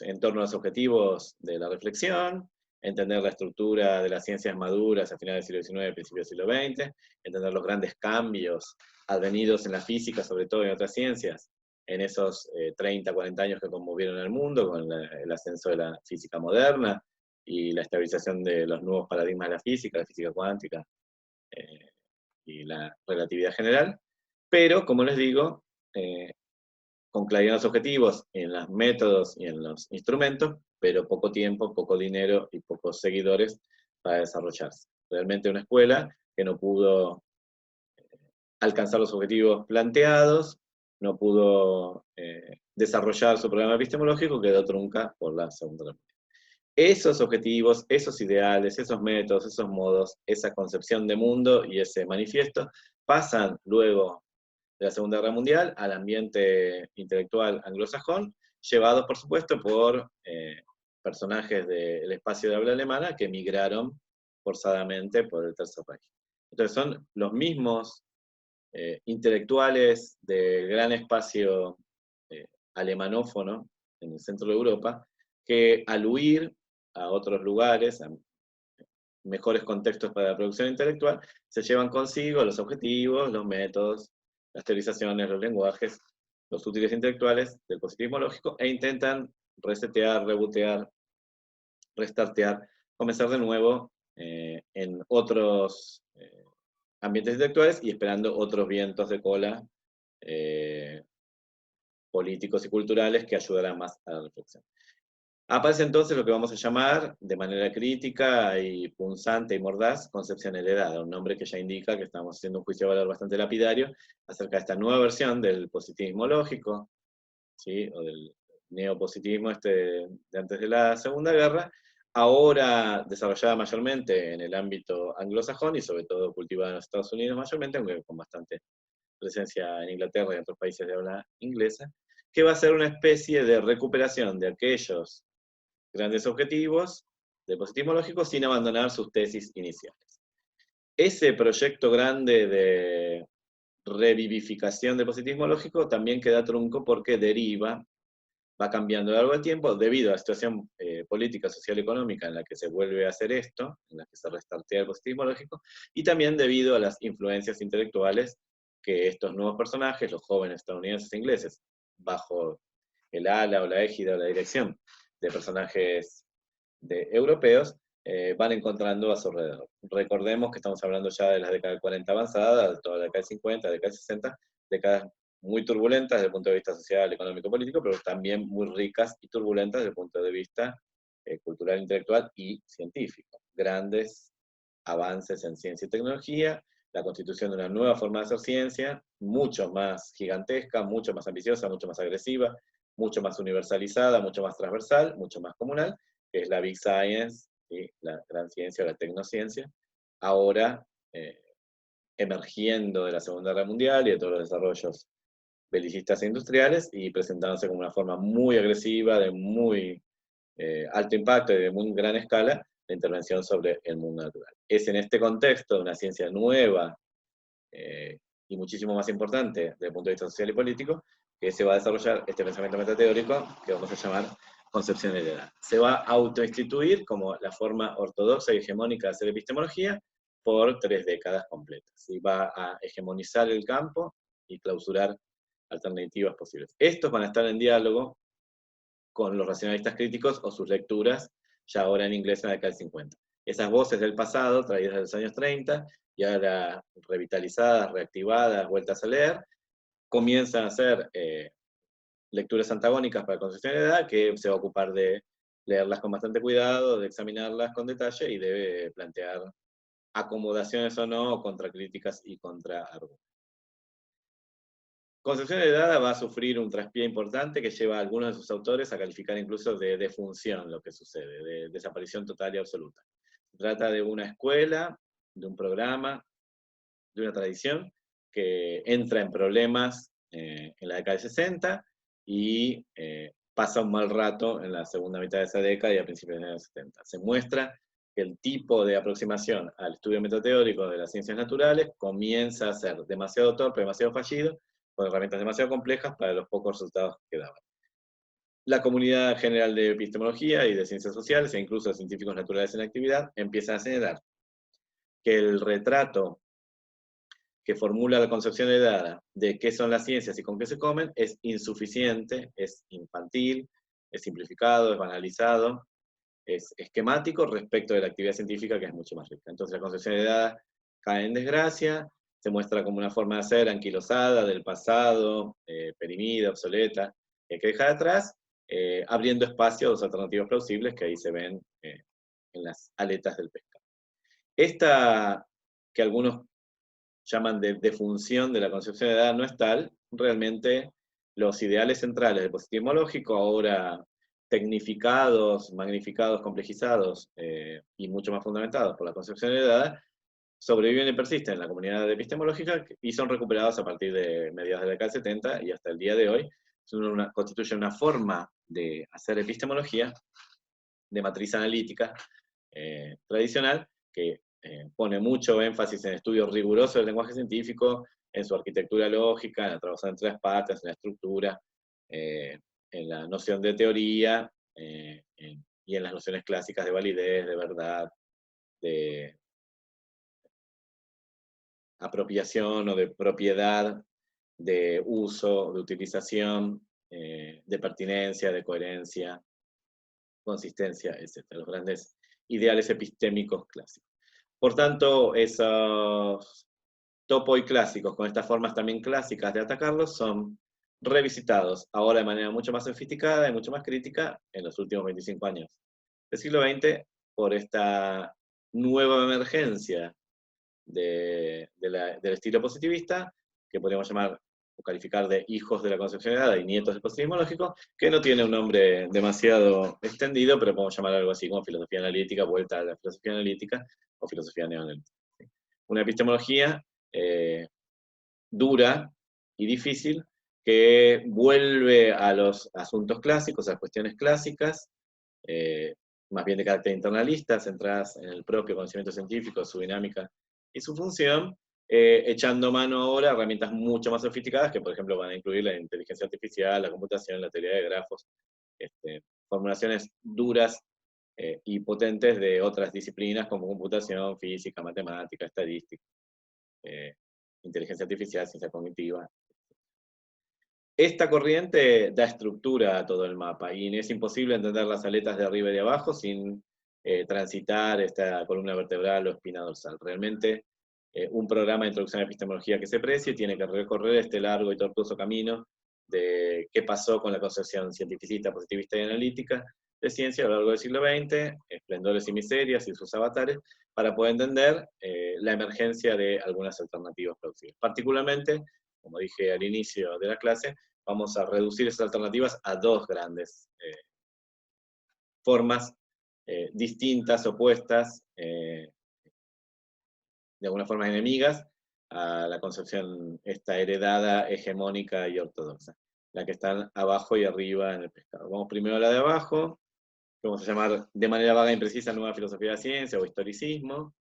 A: en torno a los objetivos de la reflexión, entender la estructura de las ciencias maduras a finales del siglo XIX, principios del siglo XX, entender los grandes cambios advenidos en la física, sobre todo en otras ciencias, en esos 30, 40 años que conmovieron al mundo, con el ascenso de la física moderna y la estabilización de los nuevos paradigmas de la física cuántica y la relatividad general, pero, como les digo, con claridad en los objetivos, en los métodos y en los instrumentos, pero poco tiempo, poco dinero y pocos seguidores para desarrollarse. Realmente una escuela que no pudo alcanzar los objetivos planteados, no pudo desarrollar su programa epistemológico, quedó trunca por la Segunda Guerra Mundial. Esos objetivos, esos ideales, esos métodos, esos modos, esa concepción de mundo y ese manifiesto pasan luego de la Segunda Guerra Mundial al ambiente intelectual anglosajón, llevados por supuesto por personajes del espacio de habla alemana que emigraron forzadamente por el Tercer Reich. Entonces son los mismos intelectuales del gran espacio alemanófono en el centro de Europa, que al huir a otros lugares, a mejores contextos para la producción intelectual, se llevan consigo los objetivos, los métodos, las teorizaciones, los lenguajes, los útiles intelectuales del positivismo lógico, e intentan resetear, rebotear, restartear, comenzar de nuevo en otros ambientes intelectuales y esperando otros vientos de cola políticos y culturales que ayudarán más a la reflexión. Aparece entonces lo que vamos a llamar, de manera crítica y punzante y mordaz, concepción heredada, un nombre que ya indica que estamos haciendo un juicio de valor bastante lapidario acerca de esta nueva versión del positivismo lógico, ¿sí? O del neopositivismo de antes de la Segunda Guerra, ahora desarrollada mayormente en el ámbito anglosajón y sobre todo cultivada en los Estados Unidos mayormente, aunque con bastante presencia en Inglaterra y en otros países de habla inglesa, que va a ser una especie de recuperación de aquellos grandes objetivos del positivismo lógico sin abandonar sus tesis iniciales. Ese proyecto grande de revivificación del positivismo lógico también queda trunco porque deriva, va cambiando a lo largo del tiempo debido a la situación política, social y económica en la que se vuelve a hacer esto, en la que se restartea el positivismo lógico, y también debido a las influencias intelectuales que estos nuevos personajes, los jóvenes estadounidenses e ingleses, bajo el ala o la égida o la dirección de personajes europeos, van encontrando a su alrededor. Recordemos que estamos hablando ya de las décadas del 40 avanzadas, de toda la década del 50, década del 60, décadas muy turbulentas desde el punto de vista social, económico, político, pero también muy ricas y turbulentas desde el punto de vista cultural, intelectual y científico. Grandes avances en ciencia y tecnología, la constitución de una nueva forma de hacer ciencia, mucho más gigantesca, mucho más ambiciosa, mucho más agresiva, mucho más universalizada, mucho más transversal, mucho más comunal, que es la Big Science, ¿sí? La gran ciencia o la tecnociencia, ahora emergiendo de la Segunda Guerra Mundial y de todos los desarrollos belicistas e industriales, y presentándose como una forma muy agresiva, de muy alto impacto y de muy gran escala, de intervención sobre el mundo natural. Es en este contexto de una ciencia nueva y muchísimo más importante desde el punto de vista social y político, que se va a desarrollar este pensamiento metateórico que vamos a llamar concepción de la edad. Se va a autoinstituir como la forma ortodoxa y hegemónica de hacer epistemología por 3 décadas completas. Y va a hegemonizar el campo y clausurar alternativas posibles. Estos van a estar en diálogo con los racionalistas críticos o sus lecturas, ya ahora en inglés en la década del 50. Esas voces del pasado, traídas de los años 30, y ahora revitalizadas, reactivadas, vueltas a leer, comienzan a hacer lecturas antagónicas para la concepción de edad, que se va a ocupar de leerlas con bastante cuidado, de examinarlas con detalle y de plantear acomodaciones o no, contracríticas y contraargumentos. Concepción heredada va a sufrir un traspié importante que lleva a algunos de sus autores a calificar incluso de defunción lo que sucede, de desaparición total y absoluta. Se trata de una escuela, de un programa, de una tradición que entra en problemas en la década de 60 y pasa un mal rato en la segunda mitad de esa década y a principios de los años 70. Se muestra que el tipo de aproximación al estudio metateórico de las ciencias naturales comienza a ser demasiado torpe, demasiado fallido, con herramientas demasiado complejas para los pocos resultados que daban. La comunidad general de epistemología y de ciencias sociales, e incluso de científicos naturales en actividad, empiezan a señalar que el retrato que formula la concepción heredada de qué son las ciencias y con qué se comen es insuficiente, es infantil, es simplificado, es banalizado, es esquemático respecto de la actividad científica, que es mucho más rica. Entonces la concepción heredada cae en desgracia, se muestra como una forma de hacer anquilosada, del pasado, perimida, obsoleta, que hay que dejar atrás, abriendo espacio a dos alternativas plausibles que ahí se ven en las aletas del pescado. Esta, que algunos llaman de defunción de la concepción de edad, no es tal. Realmente los ideales centrales del positivismo lógico, ahora tecnificados, magnificados, complejizados y mucho más fundamentados por la concepción de edad, sobreviven y persisten en la comunidad epistemológica y son recuperados a partir de mediados de la década del 70 y hasta el día de hoy. Constituye una forma de hacer epistemología de matriz analítica tradicional que pone mucho énfasis en estudios rigurosos del lenguaje científico, en su arquitectura lógica, en la trabajo entre las patas, en la estructura, en la noción de teoría, y en las nociones clásicas de validez, de verdad, de apropiación o de propiedad, de uso, de utilización, de pertinencia, de coherencia, consistencia, etc. Los grandes ideales epistémicos clásicos. Por tanto, esos topoi clásicos, con estas formas también clásicas de atacarlos, son revisitados ahora de manera mucho más sofisticada y mucho más crítica en los últimos 25 años del siglo XX por esta nueva emergencia del estilo positivista, que podríamos llamar o calificar de hijos de la concepción heredada y nietos del positivismo lógico, que no tiene un nombre demasiado extendido, pero podemos llamar algo así como filosofía analítica, vuelta a la filosofía analítica, o filosofía neoanalítica. ¿Sí? Una epistemología dura y difícil, que vuelve a los asuntos clásicos, a las cuestiones clásicas, más bien de carácter internalista, centradas en el propio conocimiento científico, su dinámica y su función, echando mano ahora a herramientas mucho más sofisticadas que, por ejemplo, van a incluir la inteligencia artificial, la computación, la teoría de grafos, formulaciones duras y potentes de otras disciplinas como computación, física, matemática, estadística, inteligencia artificial, ciencia cognitiva. Esta corriente da estructura a todo el mapa y es imposible entender las aletas de arriba y de abajo sin transitar esta columna vertebral o espina dorsal. Realmente un programa de introducción a la epistemología que se precie tiene que recorrer este largo y tortuoso camino de qué pasó con la concepción cientificista, positivista y analítica, de ciencia a lo largo del siglo XX, esplendores y miserias y sus avatares, para poder entender la emergencia de algunas alternativas plausibles. Particularmente, como dije al inicio de la clase, vamos a reducir esas alternativas a dos grandes formas distintas, opuestas, de alguna forma enemigas, a la concepción esta heredada, hegemónica y ortodoxa, la que están abajo y arriba en el pescado. Vamos primero a la de abajo, que vamos a llamar de manera vaga e imprecisa nueva filosofía de la ciencia o historicismo.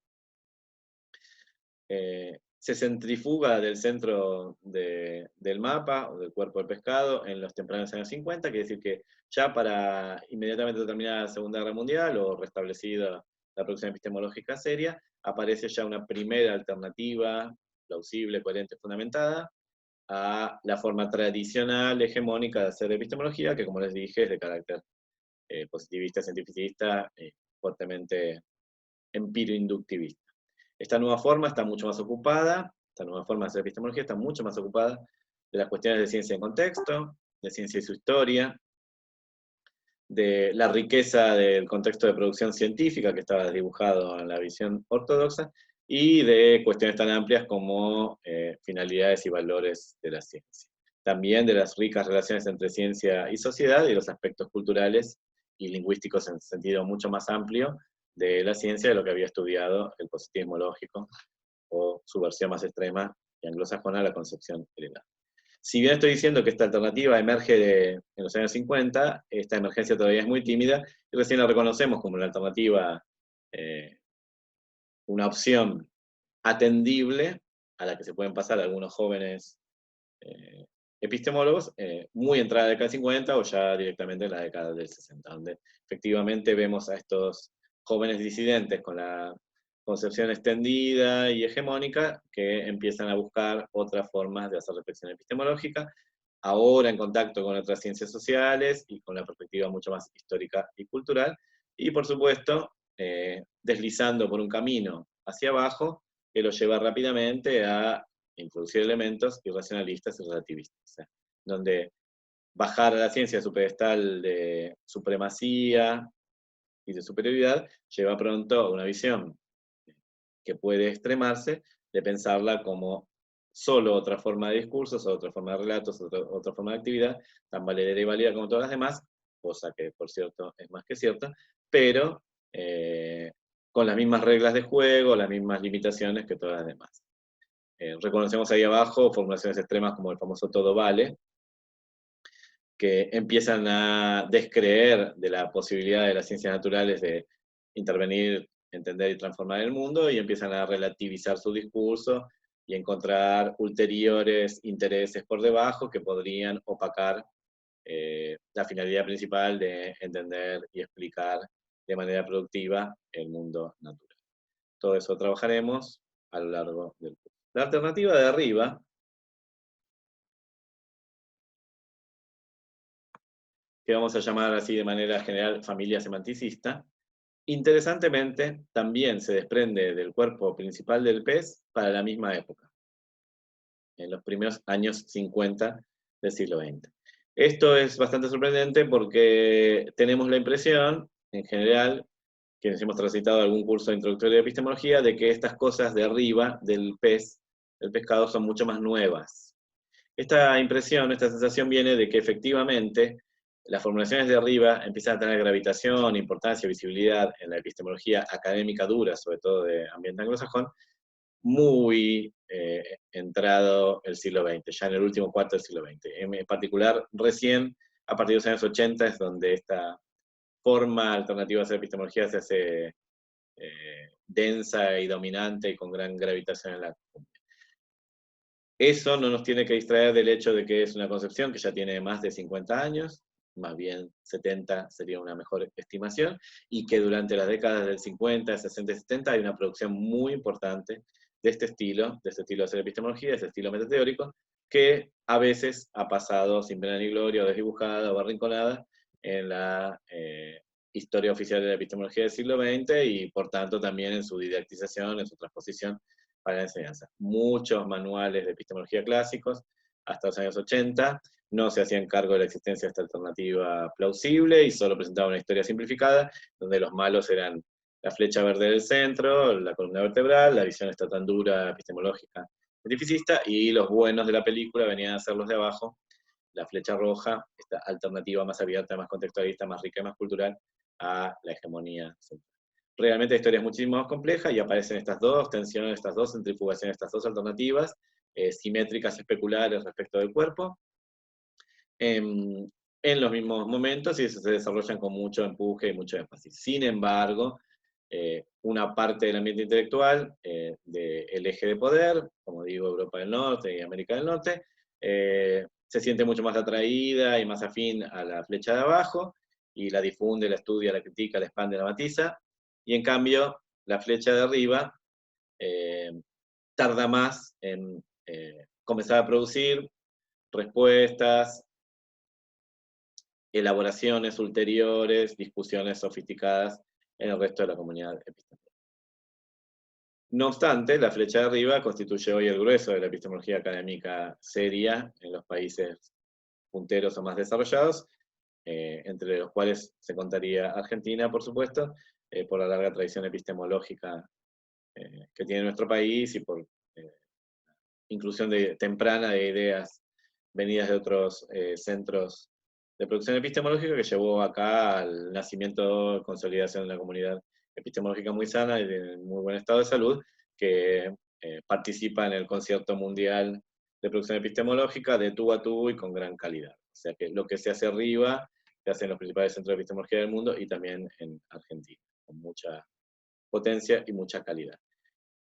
A: Se centrifuga del centro del mapa o del cuerpo del pescado en los tempranos años 50, quiere decir que ya para inmediatamente terminar la Segunda Guerra Mundial o restablecida la producción epistemológica seria, aparece ya una primera alternativa plausible, coherente, fundamentada a la forma tradicional, hegemónica de hacer epistemología, que como les dije es de carácter positivista, cientificista, fuertemente empiro-inductivista. Esta nueva forma está mucho más ocupada, esta nueva forma de hacer epistemología está mucho más ocupada de las cuestiones de ciencia en contexto, de ciencia y su historia, de la riqueza del contexto de producción científica que estaba dibujado en la visión ortodoxa, y de cuestiones tan amplias como finalidades y valores de la ciencia. También de las ricas relaciones entre ciencia y sociedad y los aspectos culturales y lingüísticos en sentido mucho más amplio de la ciencia de lo que había estudiado el positivismo lógico o su versión más extrema y anglosajona, la concepción heredada. Si bien estoy diciendo que esta alternativa emerge en los años 50, esta emergencia todavía es muy tímida y recién la reconocemos como una alternativa, una opción atendible a la que se pueden pasar algunos jóvenes epistemólogos, muy entrada de la década del 50 o ya directamente en la década del 60, donde efectivamente vemos a estos jóvenes disidentes con la concepción extendida y hegemónica que empiezan a buscar otras formas de hacer reflexión epistemológica, ahora en contacto con otras ciencias sociales y con la perspectiva mucho más histórica y cultural, y por supuesto deslizando por un camino hacia abajo que lo lleva rápidamente a introducir elementos irracionalistas y relativistas, donde bajar a la ciencia de su pedestal de supremacía y de superioridad lleva pronto a una visión que puede extremarse de pensarla como solo otra forma de discursos, otra forma de relatos, otra forma de actividad, tan valedera y válida como todas las demás, cosa que por cierto es más que cierta, pero con las mismas reglas de juego, las mismas limitaciones que todas las demás. Reconocemos ahí abajo formulaciones extremas como el famoso todo vale, que empiezan a descreer de la posibilidad de las ciencias naturales de intervenir, entender y transformar el mundo, y empiezan a relativizar su discurso y encontrar ulteriores intereses por debajo que podrían opacar la finalidad principal de entender y explicar de manera productiva el mundo natural. Todo eso trabajaremos a lo largo del curso. La alternativa de arriba, que vamos a llamar así de manera general familia semanticista, interesantemente también se desprende del cuerpo principal del pez para la misma época, en los primeros años 50 del siglo XX. Esto es bastante sorprendente porque tenemos la impresión, en general, quienes hemos transitado algún curso introductorio de epistemología, de que estas cosas de arriba del pez, del pescado, son mucho más nuevas. Esta impresión, esta sensación viene de que efectivamente las formulaciones de arriba empiezan a tener gravitación, importancia, visibilidad en la epistemología académica dura, sobre todo de ambiente anglosajón, muy entrado el siglo XX, ya en el último cuarto del siglo XX. En particular, recién a partir de los años 80 es donde esta forma alternativa de hacer epistemología se hace densa y dominante y con gran gravitación en la comunidad. Eso no nos tiene que distraer del hecho de que es una concepción que ya tiene más de 50 años, más bien 70 sería una mejor estimación, y que durante las décadas del 50, 60 y 70 hay una producción muy importante de este estilo de hacer epistemología, de este estilo metateórico, que a veces ha pasado sin pena ni gloria, o desdibujada, o arrinconada en la historia oficial de la epistemología del siglo XX, y por tanto también en su didactización, en su transposición para la enseñanza. Muchos manuales de epistemología clásicos, hasta los años 80, no se hacían cargo de la existencia de esta alternativa plausible y solo presentaban una historia simplificada, donde los malos eran la flecha verde del centro, la columna vertebral, la visión esta tan dura, epistemológica, cientificista, y los buenos de la película venían a ser los de abajo, la flecha roja, esta alternativa más abierta, más contextualista, más rica y más cultural a la hegemonía central. Realmente la historia es muchísimo más compleja y aparecen estas dos tensiones, estas dos centrifugaciones, estas dos alternativas, simétricas especulares respecto del cuerpo, en los mismos momentos y se desarrollan con mucho empuje y mucho énfasis. Sin embargo, una parte del ambiente intelectual del eje de poder, como digo, Europa del Norte y América del Norte, se siente mucho más atraída y más afín a la flecha de abajo, y la difunde, la estudia, la critica, la expande, la matiza, y en cambio, la flecha de arriba tarda más en comenzar a producir respuestas, elaboraciones ulteriores, discusiones sofisticadas en el resto de la comunidad epistemológica. No obstante, la flecha de arriba constituye hoy el grueso de la epistemología académica seria en los países punteros o más desarrollados, entre los cuales se contaría Argentina, por supuesto, por la larga tradición epistemológica que tiene nuestro país y por inclusión temprana de ideas venidas de otros centros de producción epistemológica, que llevó acá al nacimiento, consolidación de una comunidad epistemológica muy sana y de muy buen estado de salud, que participa en el concierto mundial de producción epistemológica de tú a tú y con gran calidad. O sea que lo que se hace arriba se hace en los principales centros de epistemología del mundo y también en Argentina, con mucha potencia y mucha calidad.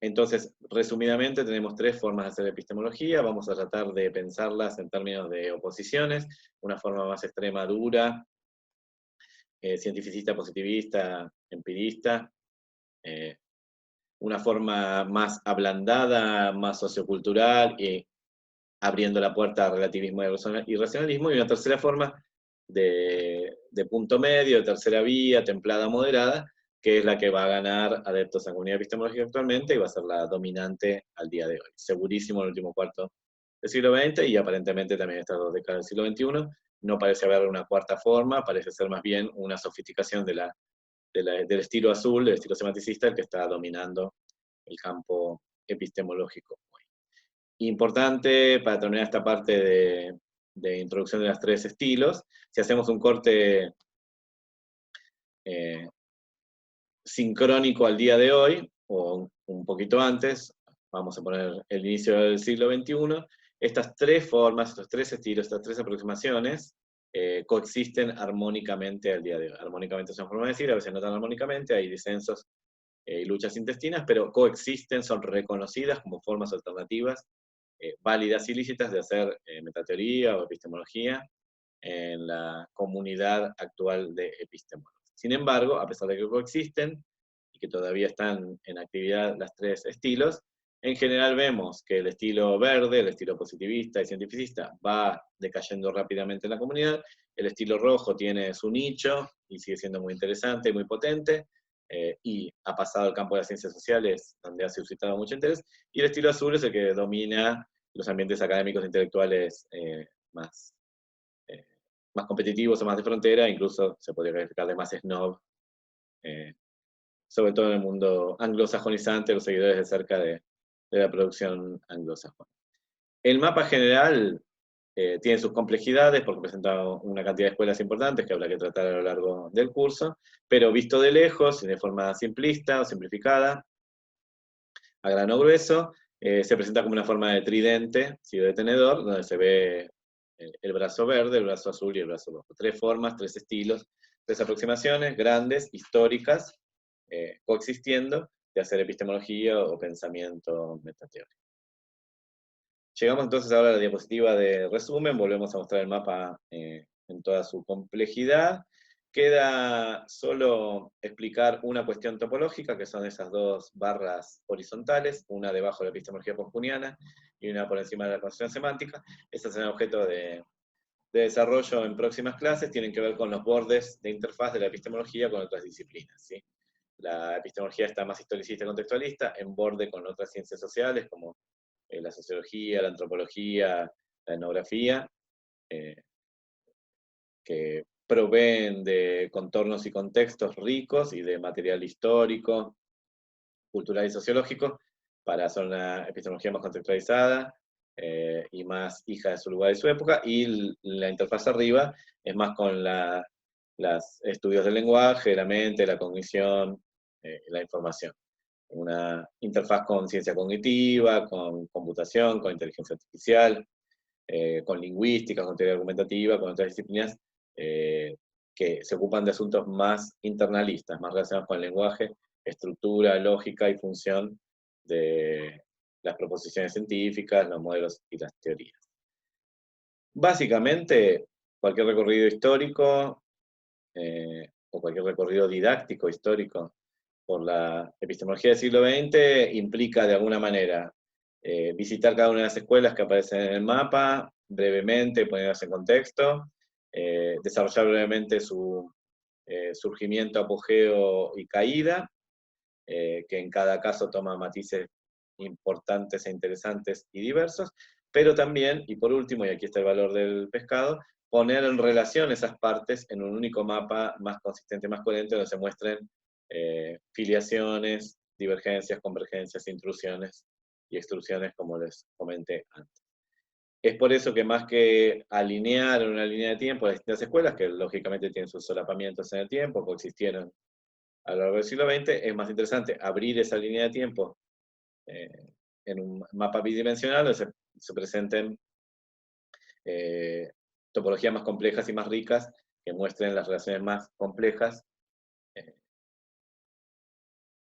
A: Entonces, resumidamente, tenemos tres formas de hacer epistemología. Vamos a tratar de pensarlas en términos de oposiciones, una forma más extrema, dura, cientificista, positivista, empirista, una forma más ablandada, más sociocultural, y abriendo la puerta al relativismo y racionalismo, y una tercera forma de punto medio, de tercera vía, templada, moderada, que es la que va a ganar adeptos a la comunidad epistemológica actualmente y va a ser la dominante al día de hoy. Segurísimo en el último cuarto del siglo XX y aparentemente también estas dos décadas del siglo XXI. No parece haber una cuarta forma, parece ser más bien una sofisticación del estilo azul, del estilo semanticista, el que está dominando el campo epistemológico hoy. Importante para terminar esta parte de introducción de los tres estilos, si hacemos un corte sincrónico al día de hoy, o un poquito antes, vamos a poner el inicio del siglo XXI, estas tres formas, estos tres estilos, estas tres aproximaciones, coexisten armónicamente al día de hoy. Armónicamente es una forma de decir, a veces no tan armónicamente, hay disensos y luchas intestinas, pero coexisten, son reconocidas como formas alternativas, válidas y lícitas de hacer metateoría o epistemología en la comunidad actual de epistemólogos. Sin embargo, a pesar de que coexisten y que todavía están en actividad las tres estilos, en general vemos que el estilo verde, el estilo positivista y cientificista, va decayendo rápidamente en la comunidad, el estilo rojo tiene su nicho y sigue siendo muy interesante y muy potente, y ha pasado al campo de las ciencias sociales, donde ha suscitado mucho interés, y el estilo azul es el que domina los ambientes académicos e intelectuales más más competitivos o más de frontera, incluso se podría calificar de más snob, sobre todo en el mundo anglosajonizante, los seguidores de cerca de la producción anglosajona. El mapa general tiene sus complejidades porque presenta una cantidad de escuelas importantes que habrá que tratar a lo largo del curso, pero visto de lejos y de forma simplista o simplificada, a grano grueso, se presenta como una forma de tridente, o de tenedor, donde se ve el brazo verde, el brazo azul y el brazo rojo. Tres formas, tres estilos, tres aproximaciones grandes, históricas, coexistiendo, de hacer epistemología o pensamiento metateórico. Llegamos entonces ahora a la diapositiva de resumen, volvemos a mostrar el mapa en toda su complejidad. Queda solo explicar una cuestión topológica, que son esas dos barras horizontales, una debajo de la epistemología post-kuhniana y una por encima de la construcción semántica. Esas son objeto de desarrollo en próximas clases, tienen que ver con los bordes de interfaz de la epistemología con otras disciplinas, ¿sí? La epistemología está más historicista y contextualista, en borde con otras ciencias sociales, como la sociología, la antropología, la etnografía, que proveen de contornos y contextos ricos y de material histórico, cultural y sociológico, para hacer una epistemología más contextualizada y más hija de su lugar y su época, y la interfaz arriba es más con los estudios del lenguaje, la mente, la cognición, la información. Una interfaz con ciencia cognitiva, con computación, con inteligencia artificial, con lingüística, con teoría argumentativa, con otras disciplinas que se ocupan de asuntos más internalistas, más relacionados con el lenguaje, estructura, lógica y función de las proposiciones científicas, los modelos y las teorías. Básicamente, cualquier recorrido histórico o cualquier recorrido didáctico histórico por la epistemología del siglo XX implica de alguna manera visitar cada una de las escuelas que aparecen en el mapa, brevemente, ponerlas en contexto, desarrollar brevemente su surgimiento, apogeo y caída, que en cada caso toma matices importantes e interesantes y diversos, pero también, y por último, y aquí está el valor del pescado, poner en relación esas partes en un único mapa más consistente, más coherente, donde se muestren filiaciones, divergencias, convergencias, intrusiones y extrusiones, como les comenté antes. Es por eso que más que alinear en una línea de tiempo las distintas escuelas, que lógicamente tienen sus solapamientos en el tiempo, coexistieron a lo largo del siglo XX, es más interesante abrir esa línea de tiempo en un mapa bidimensional donde se presenten topologías más complejas y más ricas que muestren las relaciones más complejas,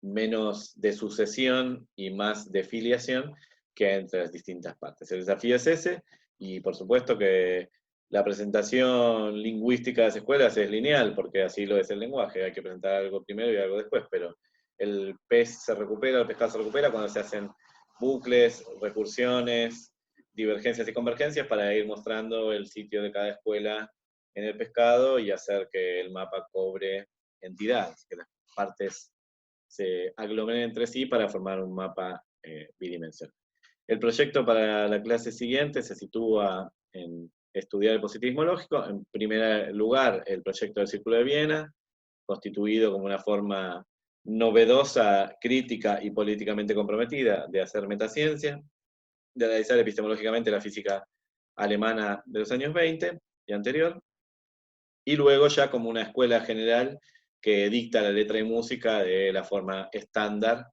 A: menos de sucesión y más de filiación que entre las distintas partes. El desafío es ese, y por supuesto que la presentación lingüística de las escuelas es lineal, porque así lo es el lenguaje, hay que presentar algo primero y algo después, pero el pez se recupera, el pescado se recupera cuando se hacen bucles, recursiones, divergencias y convergencias para ir mostrando el sitio de cada escuela en el pescado y hacer que el mapa cobre entidad, que las partes se aglomeren entre sí para formar un mapa bidimensional. El proyecto para la clase siguiente se sitúa en estudiar el positivismo lógico. En primer lugar, el proyecto del Círculo de Viena, constituido como una forma novedosa, crítica y políticamente comprometida de hacer metaciencia, de analizar epistemológicamente la física alemana de los años 20 y anterior, y luego ya como una escuela general que dicta la letra y música de la forma estándar,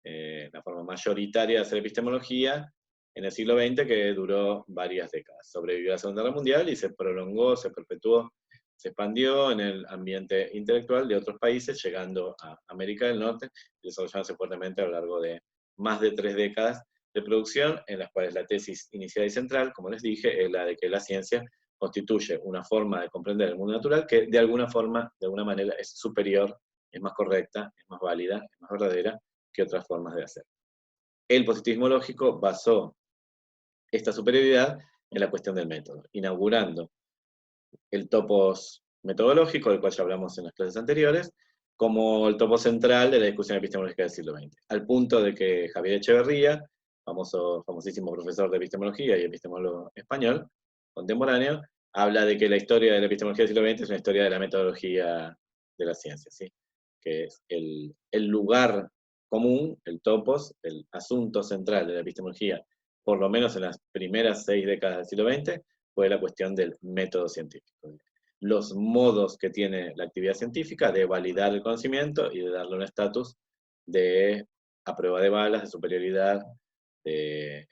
A: la forma mayoritaria de hacer epistemología en el siglo XX, que duró varias décadas. Sobrevivió a la Segunda Guerra Mundial y se prolongó, se perpetuó, se expandió en el ambiente intelectual de otros países, llegando a América del Norte y desarrollándose fuertemente a lo largo de más de 3 décadas de producción, en las cuales la tesis inicial y central, como les dije, es la de que la ciencia constituye una forma de comprender el mundo natural que de alguna forma, de alguna manera, es superior, es más correcta, es más válida, es más verdadera que otras formas de hacer. El positivismo lógico basó esta superioridad en la cuestión del método, inaugurando el topos metodológico, del cual ya hablamos en las clases anteriores, como el topo central de la discusión epistemológica del siglo XX, al punto de que Javier Echeverría, famosísimo profesor de epistemología y epistemólogo español, contemporáneo, habla de que la historia de la epistemología del siglo XX es una historia de la metodología de la ciencia, ¿sí? Que es el lugar común, el topos, el asunto central de la epistemología, por lo menos en las primeras 6 décadas del siglo XX, fue la cuestión del método científico. Los modos que tiene la actividad científica de validar el conocimiento y de darle un estatus de a prueba de balas, de superioridad, de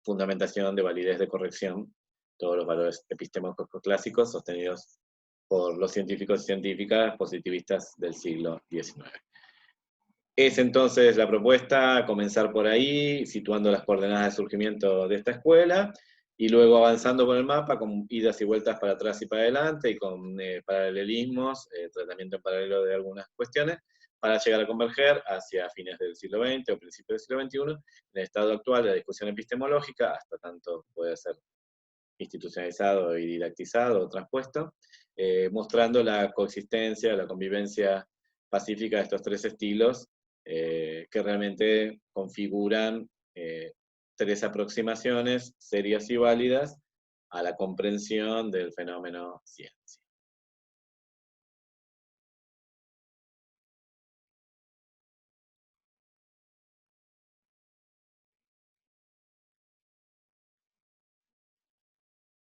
A: fundamentación, de validez, de corrección, todos los valores epistemológicos clásicos sostenidos por los científicos y científicas positivistas del siglo XIX. Es entonces la propuesta comenzar por ahí, situando las coordenadas de surgimiento de esta escuela, y luego avanzando por el mapa con idas y vueltas para atrás y para adelante, y con paralelismos, tratamiento en paralelo de algunas cuestiones, para llegar a converger hacia fines del siglo XX o principios del siglo XXI, en el estado actual de la discusión epistemológica, hasta tanto puede ser institucionalizado y didactizado o transpuesto, mostrando la coexistencia, la convivencia pacífica de estos 3 estilos, que realmente configuran 3 aproximaciones serias y válidas a la comprensión del fenómeno ciencia.